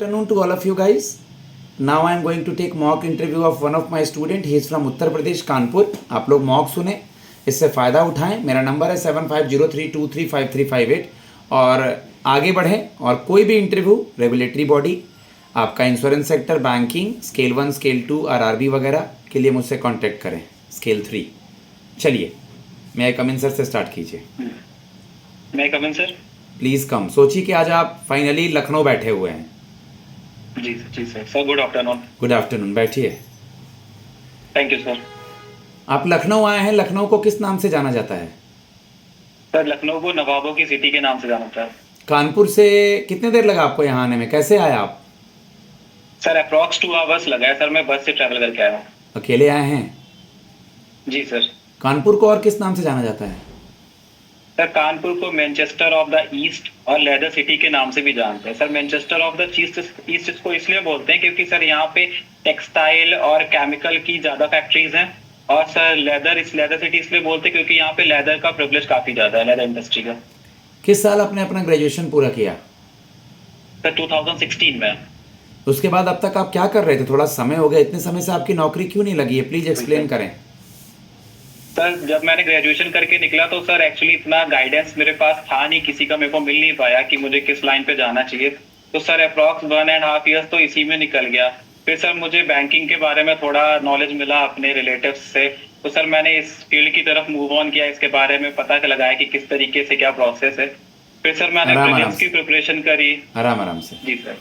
Afternoon to all of you guys. Now I am going to take mock interview of one of my student. He is from Uttar Pradesh Kanpur. आप लोग mock सुने, इससे फ़ायदा उठाएं. मेरा number है 7503235358 और आगे बढ़ें. और कोई भी इंटरव्यू रेगुलेटरी बॉडी, आपका insurance sector, banking, scale 1, scale 2, RRB वगैरह के लिए मुझसे कांटेक्ट करें. स्केल 3. चलिए, मैं कमिन सर से स्टार्ट कीजिए. मैं कमिन सर. प्लीज़ कम. सोचिए कि आज आप फाइनली लखनऊ बैठे हुए हैं. जी sir. Sir good afternoon. Good afternoon. बैठिए. Thank you sir. आप लखनऊ आए हैं. लखनऊ को किस नाम से जाना जाता है? सर लखनऊ को नवाबों की सिटी के नाम से जाना जाता है. कानपुर से कितने देर लगा आपको यहाँ आने में? कैसे आए आप? सर अप्रॉक्स 2 आवर्स लगा है सर. मैं बस से ट्रैवल करके आया हूँ. अकेले आए हैं? जी सर. कानपुर को और किस नाम से जाना जाता है? सर कानपुर को मैनचेस्टर ऑफ द ईस्ट और लेदर सिटी के नाम से भी जानते हैं. Sir Manchester of the east इसको इसलिए बोलते हैं क्योंकि सर यहाँ पे टेक्सटाइल और केमिकल की ज्यादा फैक्ट्रीज हैं. और सर लेदर सिटी इसलिए बोलते हैं क्योंकि यहाँ पे लेदर का प्रिविलेज काफी ज्यादा है, लेदर इंडस्ट्री का. किस साल आपने अपना ग्रेजुएशन पूरा किया? सर 2016 में. उसके बाद अब तक आप क्या कर रहे थे? थोड़ा समय हो गया, इतने समय से आपकी नौकरी क्यों नहीं लगी है? प्लीज एक्सप्लेन करें. सर जब मैंने ग्रेजुएशन करके निकला तो सर एक्चुअली इतना गाइडेंस मेरे पास था नहीं, किसी का मेरे को मिल नहीं पाया कि मुझे किस लाइन पे जाना चाहिए. तो सर अप्रॉक्स 1.5 ईयर्स तो इसी में निकल गया. फिर सर मुझे बैंकिंग के बारे में थोड़ा नॉलेज मिला अपने रिलेटिव्स से. तो सर मैंने इस फील्ड की तरफ मूव ऑन किया, इसके बारे में पता लगाया कि किस तरीके से क्या प्रोसेस है. फिर सर मैंने प्रीलिम्स की प्रिपरेशन करी. आराम से. जी सर.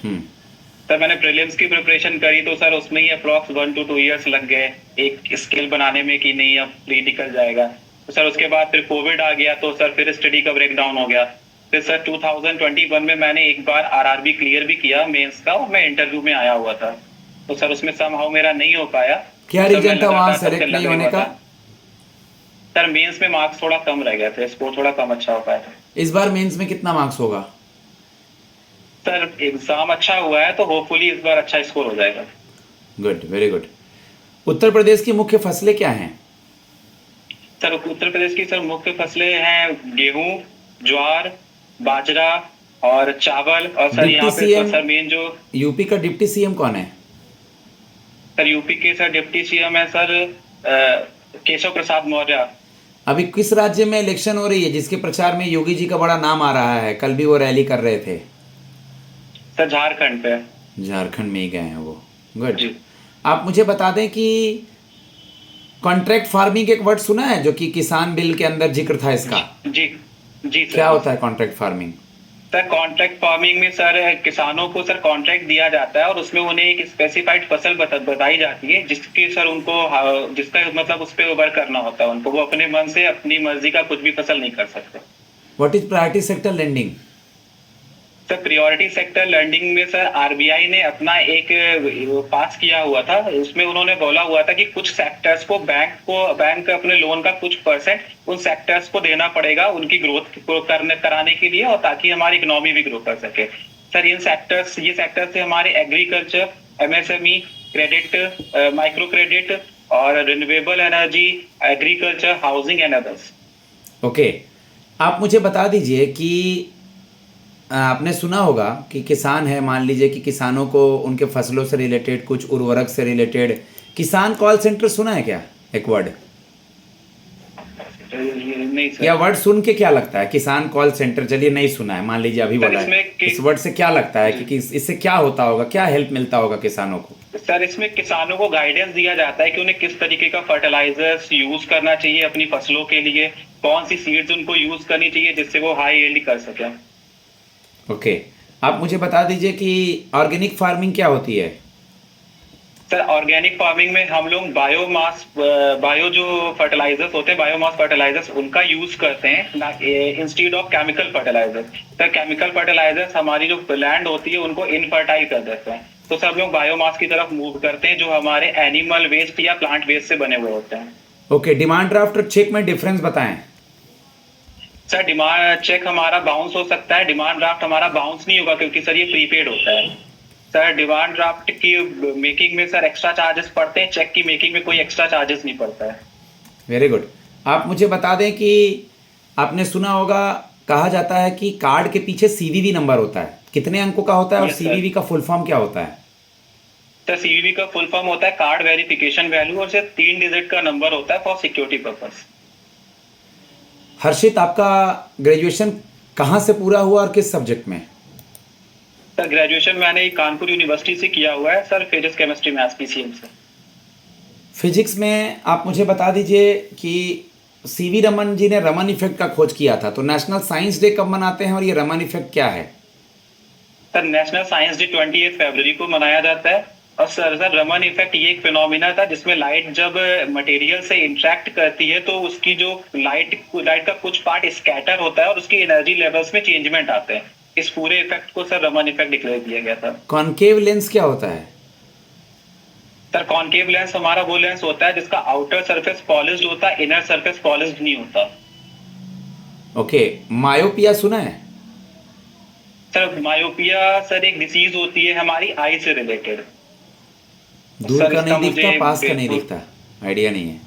सर मैंने प्रीलिम्स की प्रिपरेशन करी तो सर उसमें ही अप्रॉक्स 1 to 2 ईयर्स लग गए एक स्किल बनाने में कि नहीं अब फ्री निकल जाएगा. तो सर उसके बाद फिर कोविड आ गया तो सर फिर स्टडी का ब्रेक डाउन हो गया. फिर सर 2021 में मैंने एक बार आरआरबी क्लियर भी किया मेंस का, और मैं इंटरव्यू में आया हुआ था. तो सर उसमें समहाउ मेरा नहीं हो पाया. क्या रीजन था वहाँ सेलेक्ट नहीं होने का? सर मेंस में मार्क्स थोड़ा कम रह गए थे, स्कोर थोड़ा कम अच्छा हो पाया था. इस बार मेंस में कितना मार्क्स होगा? सर एग्जाम अच्छा हुआ है तो होपफुली इस बार अच्छा स्कोर हो जाएगा. Good, very good. Uttar Pradesh की मुख्य फसलें क्या हैं? सर उत्तर प्रदेश की सर मुख्य फसलें हैं गेहूं, ज्वार, बाजरा और चावल. और सर यहाँ पे सर मेन जो यूपी का डिप्टी सीएम कौन है? सर यूपी के सर डिप्टी सीएम है सर केशव प्रसाद मौर्य. अभी किस राज्य में इलेक्शन हो रही है जिसके प्रचार में योगी जी का बड़ा नाम आ रहा है? कल भी वो रैली कर रहे थे. सर झारखंड पे. झारखंड में ही गए हैं वो. गुड. आप मुझे बता दें कि कॉन्ट्रैक्ट फार्मिंग एक वर्ड सुना है जो कि किसान बिल के अंदर जिक्र था इसका? जी सर. क्या होता है contract farming? Sir contract farming में सर किसानों को सर कॉन्ट्रैक्ट दिया जाता है और उसमें उन्हें एक स्पेसिफाइड फसल बताई जाती है जिसके सर उनको जिसका मतलब उस पर वर्क करना होता है उनको. वो अपने मन से अपनी मर्जी का कुछ भी फसल नहीं कर सकते. What is priority sector lending? Sir priority sector lending में सर आरबीआई ने अपना एक पास किया हुआ था. उसमें उन्होंने बोला हुआ था कि कुछ सेक्टर्स को बैंक अपने लोन का कुछ परसेंट उन सेक्टर्स को देना पड़ेगा उनकी ग्रोथ कराने के लिए, और ताकि हमारी इकोनॉमी भी ग्रो कर सके. सर ये सेक्टर्स से हमारे agriculture, MSME, credit, micro credit और renewable energy, agriculture, housing and others. Okay. आप मुझे बता दीजिए कि आपने सुना होगा कि किसान है, मान लीजिए कि किसानों को उनके फसलों से रिलेटेड, कुछ उर्वरक से रिलेटेड, किसान कॉल सेंटर सुना है क्या? एक वर्ड नहीं सर. या वर्ड सुन के क्या लगता है? किसान कॉल सेंटर, चलिए नहीं सुना है, मान लीजिए अभी बोला है. इस वर्ड से क्या लगता है कि इससे क्या होता होगा, क्या हेल्प मिलता होगा किसानों को? सर इसमें किसानों को गाइडेंस दिया जाता है कि उन्हें किस तरीके का फर्टिलाइजर्स यूज करना चाहिए अपनी फसलों के लिए, कौन सी सीड्स उनको यूज करनी चाहिए जिससे वो हाई यील्ड कर सके. ओके. आप मुझे बता दीजिए कि ऑर्गेनिक फार्मिंग क्या होती है? सर ऑर्गेनिक फार्मिंग में हम लोग बायो जो फर्टिलाइजर्स होते हैं, बायोमास फर्टिलाइजर्स, उनका यूज करते हैं instead of chemical fertilisers. Sir chemical fertilisers हमारी जो लैंड होती है उनको इनफर्टाइल कर देते हैं. तो सब लोग बायोमास की तरफ मूव करते हैं जो हमारे एनिमल वेस्ट या प्लांट वेस्ट से बने हुए होते हैं. ओके. डिमांड ड्राफ्ट और चेक में डिफरेंस बताएं. सर डिमांड चेक हमारा बाउंस हो सकता है, डिमांड ड्राफ्ट हमारा बाउंस नहीं होगा क्योंकि सर ये प्रीपेड होता है. सर डिमांड ड्राफ्ट की मेकिंग में सर एक्स्ट्रा चार्जेस पड़ते हैं, चेक की मेकिंग में कोई एक्स्ट्रा चार्जेस नहीं पड़ता है. Very good. आप मुझे बता दें कि आपने सुना होगा, कहा जाता है कि कार्ड के पीछे सीवीवी नंबर होता है. कितने अंकों का होता है और Yes, sir. सीवीवी का फुल फॉर्म क्या होता है? सर सीवीवी का फुल फॉर्म होता है कार्ड वेरिफिकेशन वैल्यू और सिर्फ 3 डिजिट का नंबर होता है फॉर सिक्योरिटी पर्पस। हर्षित, आपका ग्रेजुएशन कहाँ से पूरा हुआ और किस सब्जेक्ट में? सर ग्रेजुएशन मैंने कानपुर यूनिवर्सिटी से किया हुआ है sir, physics chemistry maths PCM से। फिजिक्स में आप मुझे बता दीजिए कि सीवी रमन जी ने रमन इफेक्ट का खोज किया था, तो नेशनल साइंस डे कब मनाते हैं और ये रमन इफेक्ट क्या है? सर नेशनल साइंस डे 28 फरवरी को मनाया जाता है। और सर रमन इफेक्ट ये एक फिनोमिना था जिसमें लाइट जब मटेरियल से इंटरेक्ट करती है तो उसकी जो लाइट का कुछ पार्ट स्कैटर होता है और उसकी एनर्जी लेवल्स में चेंजमेंट आते हैं। इस पूरे इफेक्ट को सर रमन इफेक्ट डिक्लेयर किया गया था। कॉनकेव लेंस क्या होता है? सर कॉनकेव लेंस हमारा वो लेंस होता है जिसका आउटर सरफेस पॉलिश्ड होता है, इनर सरफेस पॉलिश्ड नहीं होता। ओके, मायोपिया सुना है? सर मायोपिया सर एक डिसीज होती है हमारी आई से रिलेटेड। दूर सर का इसका नहीं दिखता, मुझे पास का नहीं बिल्कुल- दिखता, आइडिया नहीं है।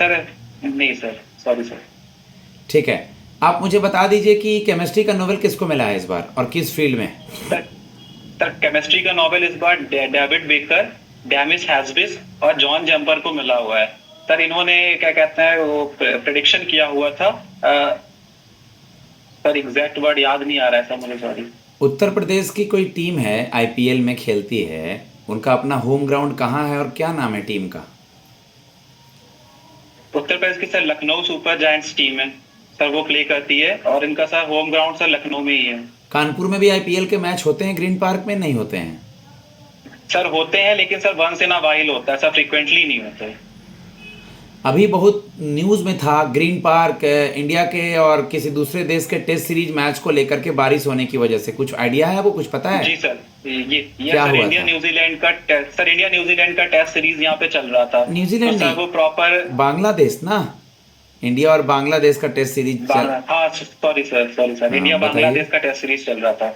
सर नहीं सर, सॉरी सर। ठीक है, आप मुझे बता दीजिए कि केमिस्ट्री का नोबेल किसको मिला है इस बार और किस फील्ड में? सर केमिस्ट्री का नोबेल इस बार डेविड बेकर, डेमिस हैजबिस और जॉन जम्पर को मिला हुआ है। सर इन्होंने क्या कहते हैं वो प्रेडिक्शन किया हुआ था। सर एग्जैक्ट वर्ड याद नहीं आ रहा है सर मुझे, सॉरी। उत्तर प्रदेश की कोई टीम है, आईपीएल में खेलती है, उनका अपना होम ग्राउंड कहाँ है और क्या नाम है टीम का? उत्तर प्रदेश की sir Lucknow super giants team है सर, वो प्ले करती है और इनका sir home ground sir Lucknow में ही है। कानपुर में भी आईपीएल के मैच होते हैं, ग्रीन पार्क में नहीं होते हैं? सर होते हैं लेकिन sir once in a while होता है सर, फ्रीक्वेंटली नहीं होते। अभी बहुत न्यूज़ में था ग्रीन पार्क इंडिया के और किसी दूसरे देश के टेस्ट सीरीज मैच को लेकर के बारिश होने की वजह से, कुछ आइडिया है, वो कुछ पता है? जी सर, ये क्या सर हुआ इंडिया था? न्यूजीलैंड का सर इंडिया न्यूजीलैंड का टेस्ट सीरीज यहाँ पे चल रहा था। न्यूजीलैंड तो सर नहीं, वो प्रॉपर बांग्लादेश ना, इंडिया और बांग्लादेश का टेस्ट सीरीज हाँ सॉरी सर इंडिया बताइए। बांग्लादेश का टेस्ट सीरीज चल रहा था।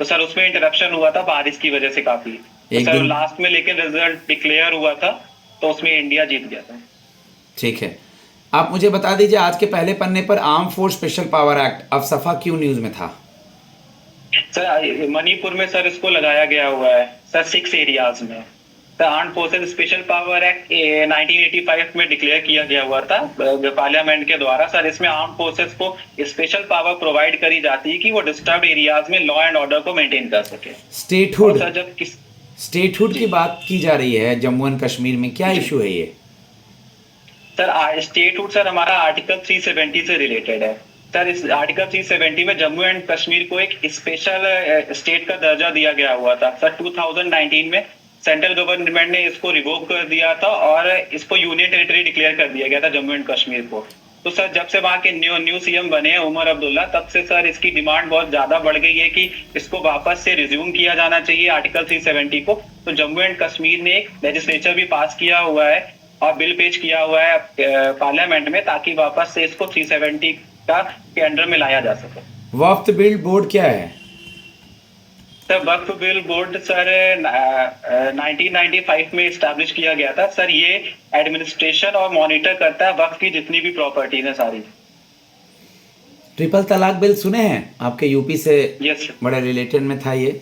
तो सर उसमें इंटरप्शन हुआ था बारिश की वजह से काफी। तो एक सर दिन- लास्ट में लेकिन रिजल्ट डिक्लेयर हुआ था तो उसमें इंडिया जीत गया था। ठीक है, आप मुझे बता दीजिए आज के पहले पन्ने पर Arm Force Special Power Act AFSPA क्यों न्यूज़ में था? सर मणिपुर में सर इसको लगाया गया हुआ है सर 6 एरियाज में। Sir arm forces special Power act 1985 में डिक्लेयर किया गया हुआ था पार्लियामेंट के द्वारा। सर इसमें आर्म फोर्सेज को स्पेशल पावर प्रोवाइड करी जाती है कि वो डिस्टर्ब एरियाज में लॉ एंड ऑर्डर को मेंटेन कर सके। और स्टेटहुड, सर जब किस स्टेटहुड की बात की जा रही है जम्मू एंड कश्मीर में, क्या इशू है ये? सर स्टेटहुड सर हमारा आर्टिकल 370 से रिलेटेड है। सर इस आर्टिकल 370 में जम्मू एंड कश्मीर को एक स्पेशल स्टेट का दर्जा दिया गया हुआ था। सर 2019 में सेंट्रल गवर्नमेंट ने इसको रिवोक कर दिया था और इसको यूनियन टेरिटरी डिक्लेयर कर दिया गया था जम्मू एंड कश्मीर को। तो सर जब से वहाँ के न्यू सीएम बने हैं उमर अब्दुल्ला, तब से सर इसकी डिमांड बहुत ज्यादा बढ़ गई है कि इसको वापस से रिज्यूम किया जाना चाहिए आर्टिकल 370 को। तो जम्मू एंड कश्मीर ने एक लेजिस्लेचर भी पास किया हुआ है और बिल पेश किया हुआ है पार्लियामेंट में ताकि वापस से इसको 370 के अंडर में लाया जा सके। वक्फ बिल्ड बोर्ड क्या है? सर वक्फ बिल बोर्ड सर 1995 में स्टैब्लिश किया गया था। सर ये एडमिनिस्ट्रेशन और मॉनिटर करता है वक्फ की जितनी भी प्रॉपर्टीज है सारी। ट्रिपल तलाक बिल सुने हैं? आपके यूपी से यस बड़े रिलेटेड में था ये,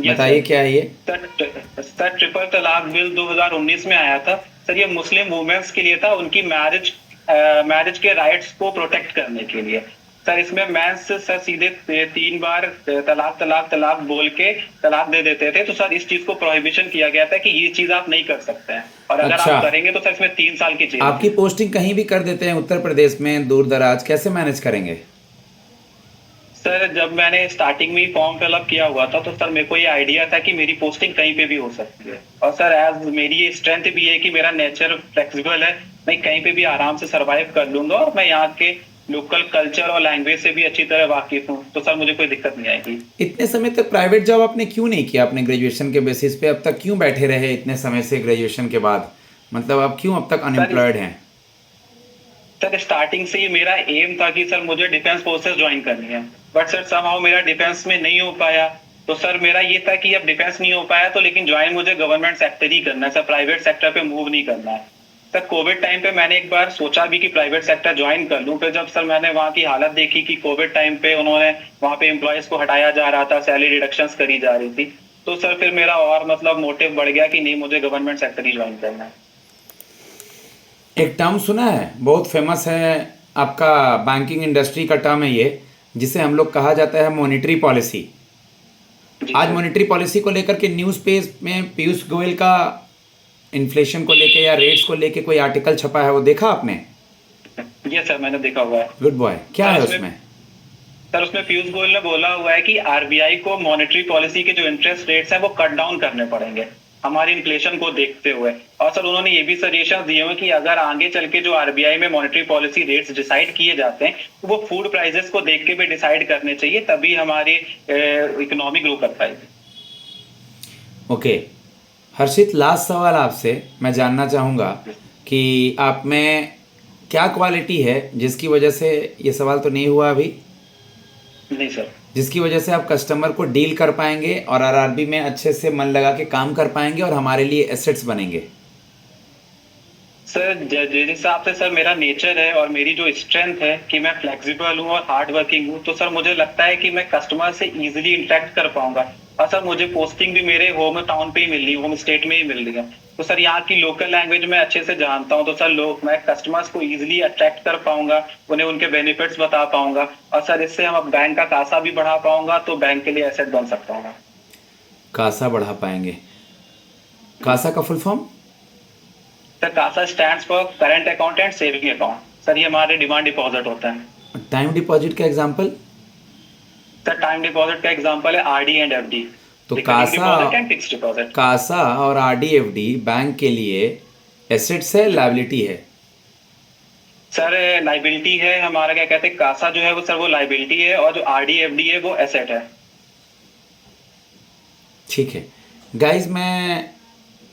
Yes, बताइए sir. क्या है ये? सर ट्रिपल तलाक बिल 2019 में आया था। सर ये मुस्लिम वुमेन्स के लिए था, उनकी मैरिज के राइट्स को प्रोटेक्ट करने के लिए। सर इसमें मेंस सर सीधे 3 बार तलाक बोल के तलाक दे देते थे। तो सर इस चीज को प्रोहिबिशन किया गया था कि ये चीज आप नहीं कर सकते हैं और अगर अच्छा। आप करेंगे तो सर इसमें 3 साल की जेल। आपकी पोस्टिंग कहीं भी कर देते हैं उत्तर प्रदेश में, दूर दराज, कैसे मैनेज करेंगे? सर जब मैंने स्टार्टिंग में ही फॉर्म फिलअप किया हुआ था तो सर मेरे को ये आइडिया था कि मेरी पोस्टिंग कहीं पे भी हो सकती है। और सर एज मेरी ये स्ट्रेंथ भी है कि मेरा नेचर फ्लेक्सिबल है, मैं कहीं पे भी आराम से सरवाइव कर लूंगा और मैं यहाँ के लोकल कल्चर और लैंग्वेज से भी अच्छी तरह वाकिफ हूँ। तो सर मुझे कोई दिक्कत नहीं आएगी। इतने समय तक प्राइवेट जॉब आपने क्यों नहीं किया? अपने ग्रेजुएशन के बेसिस पे अब तक क्यों बैठे रहे इतने समय से ग्रेजुएशन के बाद? मतलब आप क्यों अब तक अनएम्प्लॉयड हैं? सर स्टार्टिंग से ही मेरा एम था कि सर मुझे डिफेंस फोर्सेस ज्वाइन करनी है, बट सर समहाउ मेरा डिफेंस में नहीं हो पाया। तो सर मेरा ये था कि अब डिफेंस नहीं हो पाया तो लेकिन ज्वाइन मुझे गवर्नमेंट सेक्टर ही करना है सर, प्राइवेट सेक्टर पे मूव नहीं करना है। सर कोविड टाइम पे मैंने एक बार सोचा भी कि प्राइवेट सेक्टर ज्वाइन कर लूं, फिर जब सर मैंने वहाँ की हालत देखी कि कोविड टाइम पे उन्होंने वहाँ पे एम्प्लॉयज को हटाया जा रहा था, सैलरी रिडक्शंस करी जा रही थी, तो सर फिर मेरा और मतलब मोटिव बढ़ गया कि नहीं, मुझे गवर्नमेंट सेक्टर ही ज्वाइन करना है। एक टर्म सुना है, बहुत फेमस है, आपका बैंकिंग इंडस्ट्री का टर्म है ये, जिसे हम लोग कहा जाता है मॉनेटरी पॉलिसी। जी आज सर। मॉनेटरी पॉलिसी को लेकर के न्यूज़ पेज में पीयूष गोयल का इन्फ्लेशन को लेके या रेट्स को लेके कोई आर्टिकल छपा है, वो देखा आपने? ये सर मैंने देखा हुआ है। गुड बॉय, क्या है सर उसमें? सर उसमें पीयूष गोयल ने बोला हुआ है कि आरबीआई को मॉनेटरी पॉलिसी के जो इंटरेस्ट रेट्स हैं वो कट डाउन करने पड़ेंगे हमारी इन्फ्लेशन को देखते हुए। और सर उन्होंने ये भी सजेशन दिए हुए कि अगर आगे चल के जो आरबीआई में मॉनेटरी पॉलिसी रेट्स डिसाइड किए जाते हैं तो वो फूड प्राइसेस को देख के भी डिसाइड करने चाहिए, तभी हमारी इकोनॉमी ग्रो कर पाएगी। ओके हर्षित, लास्ट सवाल आपसे मैं जानना चाहूँगा कि आप में क्या क्वालिटी है जिसकी वजह से, ये सवाल तो नहीं हुआ अभी, नहीं सर। जिसकी वजह से आप कस्टमर को डील कर पाएंगे और आरआरबी में अच्छे से मन लगा के काम कर पाएंगे और हमारे लिए एसेट्स बनेंगे? सर जिस हिसाब से सर मेरा नेचर है और मेरी जो स्ट्रेंथ है कि मैं फ्लेक्सिबल हूँ और हार्ड वर्किंग हूँ, तो सर मुझे लगता है कि मैं कस्टमर से इजीली इंटरेक्ट कर पाऊंगा। और सर मुझे पोस्टिंग भी मेरे होम टाउन पे ही मिल रही है, होम स्टेट में ही मिल रही है, तो सर यहाँ की लोकल लैंग्वेज मैं अच्छे से जानता हूँ, तो सर मैं कस्टमर्स को इजीली अट्रैक्ट कर पाऊंगा, उन्हें उनके बेनिफिट्स बता पाऊंगा, और सर इससे हम बैंक का कासा भी बढ़ा पाऊंगा, तो बैंक के लिए एसेट बन सकता हूँ। कासा बढ़ा पाएंगे? कासा का full form? Sir CASA stands for current account and saving account. Sir ये हमारे डिमांड डिपॉजिट होता है। टाइम डिपॉजिट का एग्जांपल? सर टाइम डिपॉजिट का एग्जांपल है आरडी एंड एफडी। तो deposit and fixed deposit. CASA और आरडी एफडी बैंक के लिए एसेट्स है, लायबिलिटी है? सर लाइबिलिटी है, हमारा क्या कहते हैं, कासा जो है वो सर वो लाइबिलिटी है, और जो आरडी एफडी है वो एसेट है। ठीक है गाइज, मैं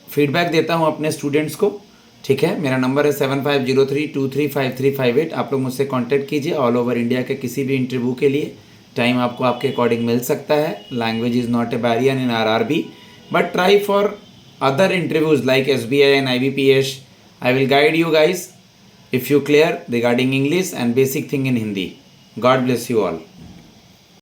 फीडबैक देता हूँ अपने स्टूडेंट्स को, ठीक है? मेरा नंबर है 7503235358। आप लोग मुझसे कांटेक्ट कीजिए। ऑल ओवर इंडिया के किसी भी इंटरव्यू के लिए टाइम आपको आपके अकॉर्डिंग मिल सकता है। Language is not a barrier in RRB, but try for other interviews like SBI and IBPS. I will guide you guys if you clear regarding English and basic thing in Hindi. God bless you all.